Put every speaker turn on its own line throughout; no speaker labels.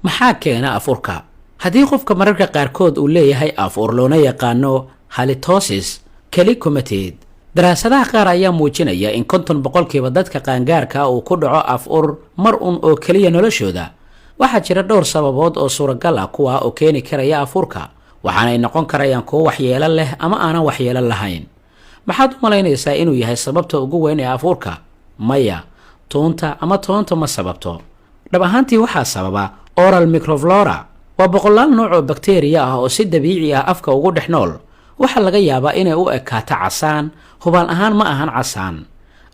maxaa keena afurka? haddii qofka mararka qaarkood uu leeyahay afur loona yaqaano halitosis kelikumatid, daraasadaha qaar ayaa muujinaya in 50% dadka qaangaarka uu ku dhaco afur mar oo kaliya noloshooda. waxaa jira dhowr sababood oo suuragal ah kuwa oo keeni karaya afurka, waxaanay noqon karayaan kuwo waxyeelo leh ama aanan waxyeelo lahayn. maxaad u malaynaysaa inuu yahay sababta ugu weyn ee afurka? maya, tuunta ama toonta ma sababto. dhab ahaantii waxaa sababa oral microflora. waa boqolaal nooc oo bakteeriya ah oo si dabiici ah afka ugu dhex nool. waxaa laga yaabaa inay u ekaato casaan, hubaal ahaan ma ahan casaan.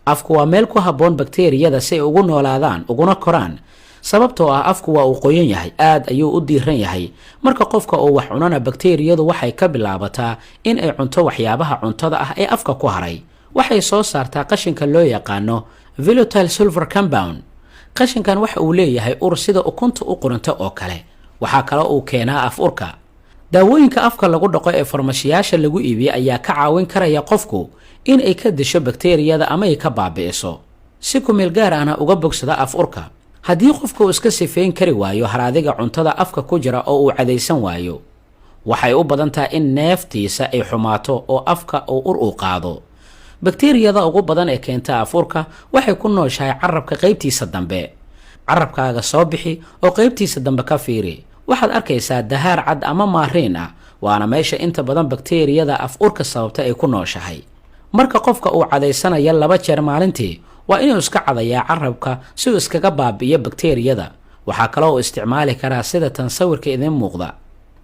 afku waa meel ku habboon bakteeriyada si ay ugu noolaadaan uguna koraan, sababtoo ah afku waa uu qoyan yahay, aad ayuu u diiran yahay. marka qofka uu wax cunana bakteeriyadu waxay ka bilaabataa in ay cunto waxyaabaha cuntada ah ee afka ku haray. waxay soo saartaa qashinka loo yaqaano volatile sulfur compound. qashinkan waxa uu leeyahay ur sida ukunta u quranta oo kale. waxaa kale uu keenaa afurka. daawooyinka afka lagu dhaqo ee farmashiyaasha lagu iibiyo ayaa ka caawin karaya qofku in ay ka disho bakteeriyada ama ay ka baabi'iso, si ku meel gaar ahna uga bogsada afurka. haddii qofka uu iska sifeyn kari waayo haraadiga cuntada afka ku jira oo uu cadaysan waayo, waxay u badan tahay in neeftiisa ay xumaato oo afka uu ur u qaado. bakteeriyada ugu badan ee keenta afurka waxay ku nooshahay carabka qaybtiisa dambe. carabkaaga soo bixi oo qaybtiisa dambe ka fiiri. waxaad arkaysaa dahaar cad ama maariin ah, waana meesha inta badan bakteeriyada afurka sababta ay ku nooshahay. marka qofka uu cadaysanaya 2 jeer maalintii, waa inuu iska cadayaa carabka si uu iskaga baabi'iyo bakteeriyada. waxaa kaloo uu isticmaali karaa sida tan sawirka idin muuqda.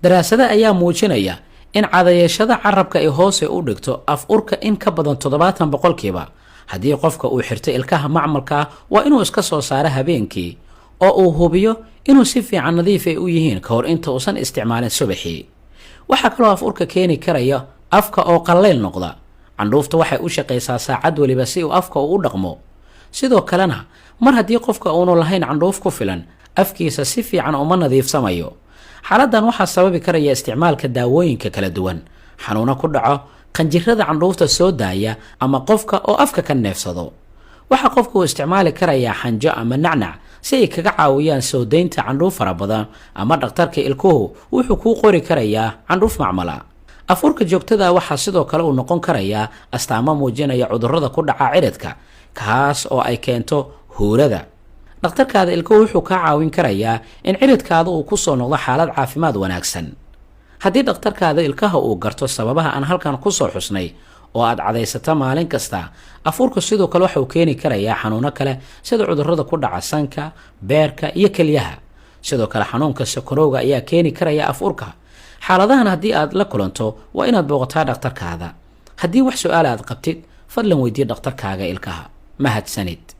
daraasado ayaa muujinaya in cadayashada carabka ay hoose u dhigto afurka in ka badan 70%. haddii qofka uu xirto ilkaha macmalka, waa inuu iska soo saaro habeenkii oo uu hubiyo inuu si fiican nadiif ay u yihiin ka hor inta uusan isticmaalin subaxii. waxaa kaloo afurka keeni karaya afka oo qallayl noqda. candhuufta waxay u shaqaysaa saacad waliba si uu afka u dhaqmo. sidoo kalena mar haddii qofka uunu lahayn candhuuf ku filan, afkiisa si fiican uma nadiifsamayo. xaaladdan waxaa sababi karaya isticmaalka daawooyinka kala duwan, xanuuno ku dhaco qanjirada candhuufta soo daaya, ama qofka oo afka ka neefsado. waxaa qofka uu isticmaali karayaa xanjo ama nacnac si ay kaga caawiyaan soo daynta candhuuf fara badan, ama dhakhtarka ilkuhu wuxuu kuu qori karayaa candhuuf macmala. afurka joogtada waxaa sidoo kale uu noqon karayaa astaamo muujinaya cudurrada ku dhaca ciridka, kaas oo ay keento huurada. dhakhtarkaada ilkuhu wuxuu kaa caawin karayaa in ciridkaada uu ku soo noqdo xaalad caafimaad wanaagsan. haddii dhakhtarkaada ilkaha uu garto sababaha aan halkan ku soo xusnay oo aad cadaysato maalin kasta, afurka sidoo kale waxa uu keeni karayaa xanuuno kale sida cudurrada ku dhaca sanka, beerka iyo kelyaha. sidoo kale xanuunka sokorowga ayaa keeni karaya afurka. xaaladahan haddii aad la kulanto, waa inaad booqataa dhakhtarkaada. haddii wax su'aal aad qabtid, fadlan weydii dhakhtarkaaga ilkaha. mahadsanid.